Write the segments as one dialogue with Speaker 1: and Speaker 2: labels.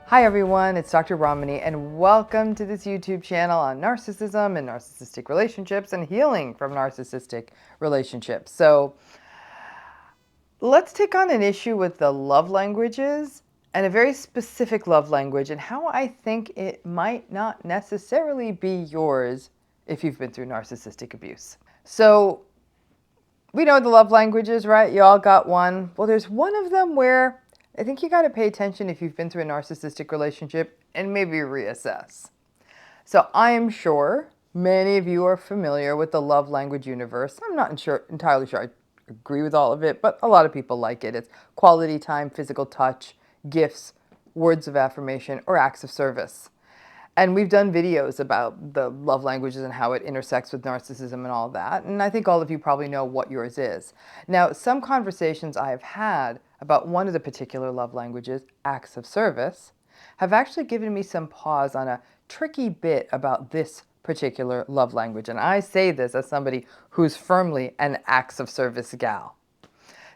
Speaker 1: Hi everyone, it's Dr. Ramani and welcome to this YouTube channel on narcissism and narcissistic relationships and healing from narcissistic relationships. So let's take on an issue with the love languages and a very specific love language and how I think it might not necessarily be yours if you've been through narcissistic abuse. So we know the love languages, right? You all got one. Well, there's one of them where I think you got to pay attention if you've been through a narcissistic relationship and maybe reassess. So I'm sure many of you are familiar with the love language universe. I'm not entirely sure I agree with all of it, but a lot of people like it. It's quality time, physical touch, gifts, words of affirmation, or acts of service. And we've done videos about the love languages and how it intersects with narcissism and all that. And I think all of you probably know what yours is. Now, some conversations I have had about one of the particular love languages, acts of service, have actually given me some pause on a tricky bit about this particular love language. And I say this as somebody who's firmly an acts of service gal.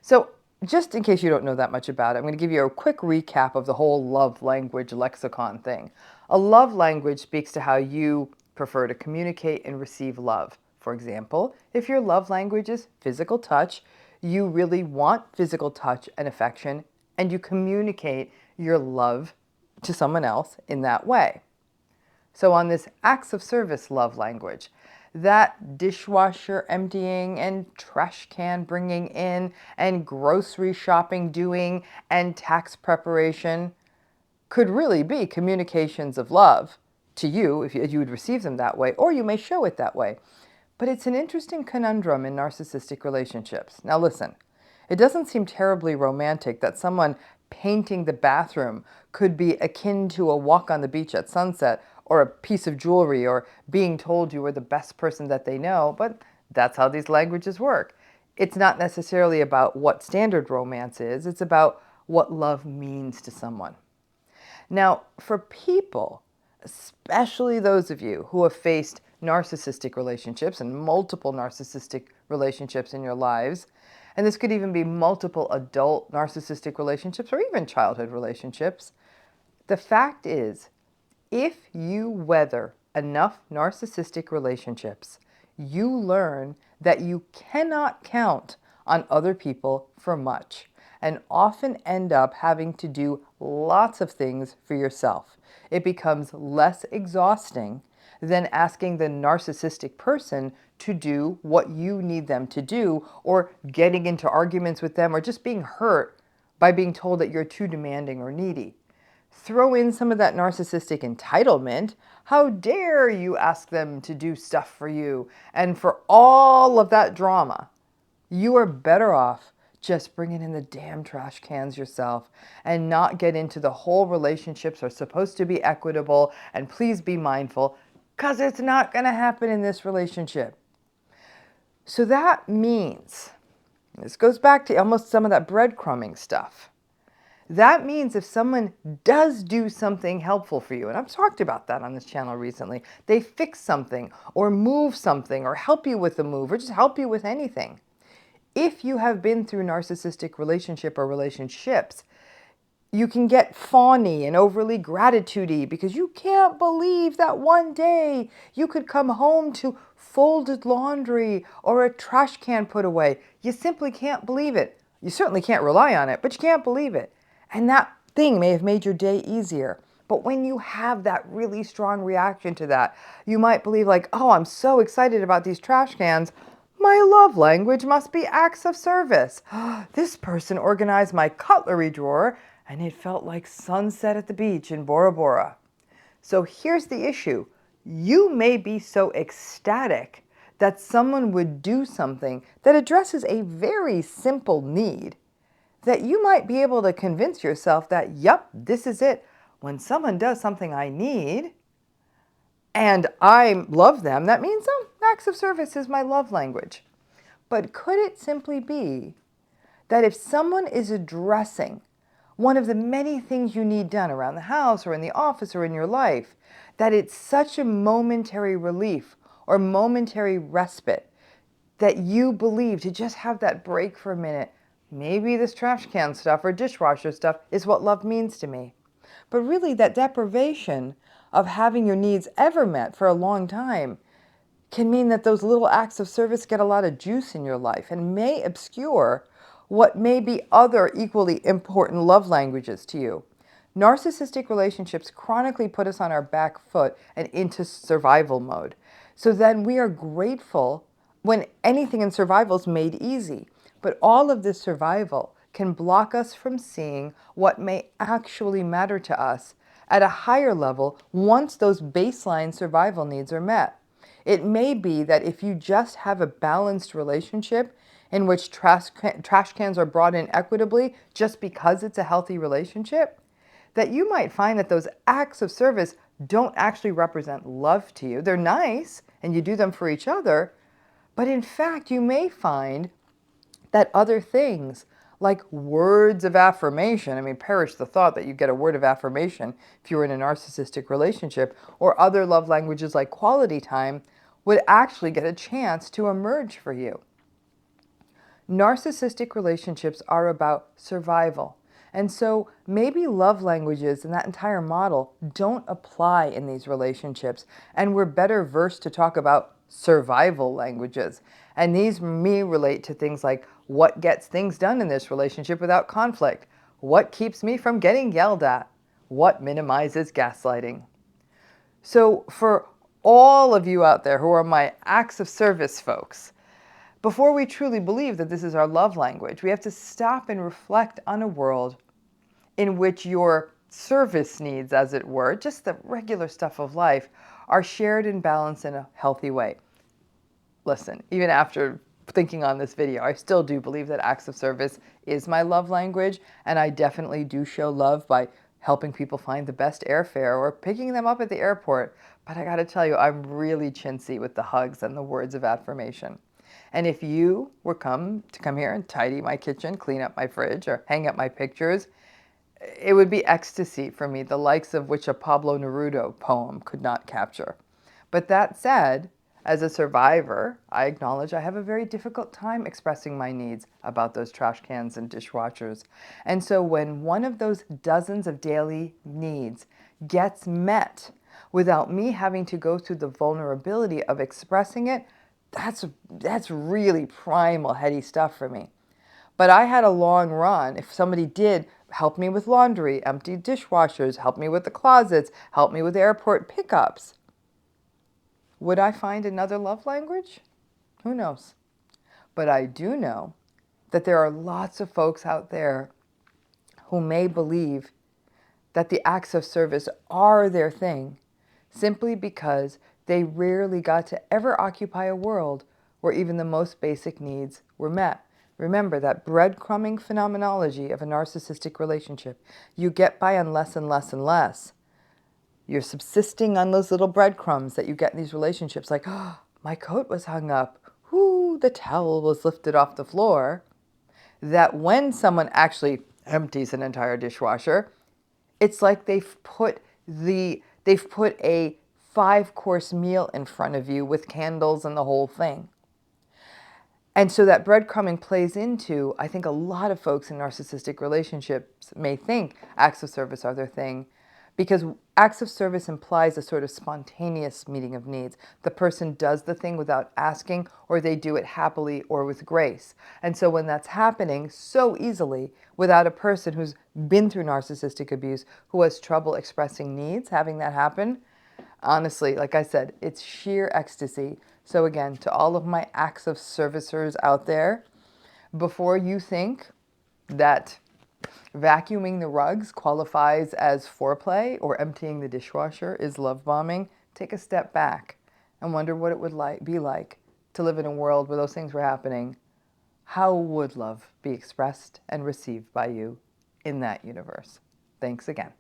Speaker 1: So just in case you don't know that much about it, I'm going to give you a quick recap of the whole love language lexicon thing. A love language speaks to how you prefer to communicate and receive love. For example, if your love language is physical touch, you really want physical touch and affection, and you communicate your love to someone else in that way. So on this acts of service love language, that dishwasher emptying and trash can bringing in and grocery shopping doing and tax preparation could really be communications of love to you if you would receive them that way, or you may show it that way. But it's an interesting conundrum in narcissistic relationships. Now listen, it doesn't seem terribly romantic that someone painting the bathroom could be akin to a walk on the beach at sunset or a piece of jewelry or being told you were the best person that they know, but that's how these languages work. It's not necessarily about what standard romance is, it's about what love means to someone. Now, for people, especially those of you who have faced narcissistic relationships and multiple narcissistic relationships in your lives, and this could even be multiple adult narcissistic relationships or even childhood relationships, the fact is, if you weather enough narcissistic relationships, you learn that you cannot count on other people for much and often end up having to do lots of things for yourself. It becomes less exhausting than asking the narcissistic person to do what you need them to do, or getting into arguments with them, or just being hurt by being told that you're too demanding or needy. Throw in some of that narcissistic entitlement. How dare you ask them to do stuff for you? And for all of that drama, you are better off just bringing in the damn trash cans yourself and not get into the whole relationships are supposed to be equitable and please be mindful, because it's not going to happen in this relationship. So that means, this goes back to almost some of that breadcrumbing stuff. That means if someone does do something helpful for you, and I've talked about that on this channel recently, they fix something or move something or help you with a move or just help you with anything. If you have been through narcissistic relationship or relationships, you can get fawny and overly gratitude-y because you can't believe that one day you could come home to folded laundry or a trash can put away. You simply can't believe it. You certainly can't rely on it, but you can't believe it. And that thing may have made your day easier. But when you have that really strong reaction to that, you might believe like, oh, I'm so excited about these trash cans. My love language must be acts of service. This person organized my cutlery drawer and it felt like sunset at the beach in Bora Bora. So here's the issue. You may be so ecstatic that someone would do something that addresses a very simple need that you might be able to convince yourself that, yep, this is it. When someone does something I need and I love them, that means acts of service is my love language. But could it simply be that if someone is addressing one of the many things you need done around the house or in the office or in your life, that it's such a momentary relief or momentary respite that you believe to just have that break for a minute, maybe this trash can stuff or dishwasher stuff is what love means to me. But really, that deprivation of having your needs ever met for a long time can mean that those little acts of service get a lot of juice in your life and may obscure what may be other equally important love languages to you. Narcissistic relationships chronically put us on our back foot and into survival mode. So then we are grateful when anything in survival is made easy. But all of this survival can block us from seeing what may actually matter to us at a higher level once those baseline survival needs are met. It may be that if you just have a balanced relationship in which trash cans are brought in equitably just because it's a healthy relationship, that you might find that those acts of service don't actually represent love to you. They're nice and you do them for each other, but in fact you may find that other things like words of affirmation, I mean, perish the thought that you get a word of affirmation if you're in a narcissistic relationship, or other love languages like quality time, would actually get a chance to emerge for you. Narcissistic relationships are about survival. And so maybe love languages and that entire model don't apply in these relationships, and we're better versed to talk about survival languages. And these may relate to things like what gets things done in this relationship without conflict, what keeps me from getting yelled at, what minimizes gaslighting. So for all of you out there who are my acts of service folks, before we truly believe that this is our love language, we have to stop and reflect on a world in which your service needs, as it were, just the regular stuff of life, are shared and balanced in a healthy way. Listen, even after thinking on this video, I still do believe that acts of service is my love language, and I definitely do show love by helping people find the best airfare or picking them up at the airport. But I gotta tell you, I'm really chintzy with the hugs and the words of affirmation. And if you were come here and tidy my kitchen, clean up my fridge, or hang up my pictures, it would be ecstasy for me, the likes of which a Pablo Neruda poem could not capture. But that said, as a survivor, I acknowledge I have a very difficult time expressing my needs about those trash cans and dishwashers. And so when one of those dozens of daily needs gets met without me having to go through the vulnerability of expressing it, that's really primal, heady stuff for me. But I had a long run. If somebody did help me with laundry, empty dishwashers, help me with the closets, help me with airport pickups, would I find another love language? Who knows? But I do know that there are lots of folks out there who may believe that the acts of service are their thing simply because they rarely got to ever occupy a world where even the most basic needs were met. Remember that breadcrumbing phenomenology of a narcissistic relationship. You get by on less and less and less. You're subsisting on those little breadcrumbs that you get in these relationships, like, oh, my coat was hung up. Ooh, the towel was lifted off the floor. That when someone actually empties an entire dishwasher, it's like they've put a 5-course meal in front of you with candles and the whole thing. And so that breadcrumbing plays into, I think a lot of folks in narcissistic relationships may think acts of service are their thing, because acts of service implies a sort of spontaneous meeting of needs. The person does the thing without asking, or they do it happily or with grace. And so when that's happening so easily without a person who's been through narcissistic abuse, who has trouble expressing needs, having that happen, honestly, like I said, it's sheer ecstasy. So again, to all of my acts of servicers out there, before you think that vacuuming the rugs qualifies as foreplay or emptying the dishwasher is love bombing, take a step back and wonder what it would be like to live in a world where those things were happening. How would love be expressed and received by you in that universe? Thanks again.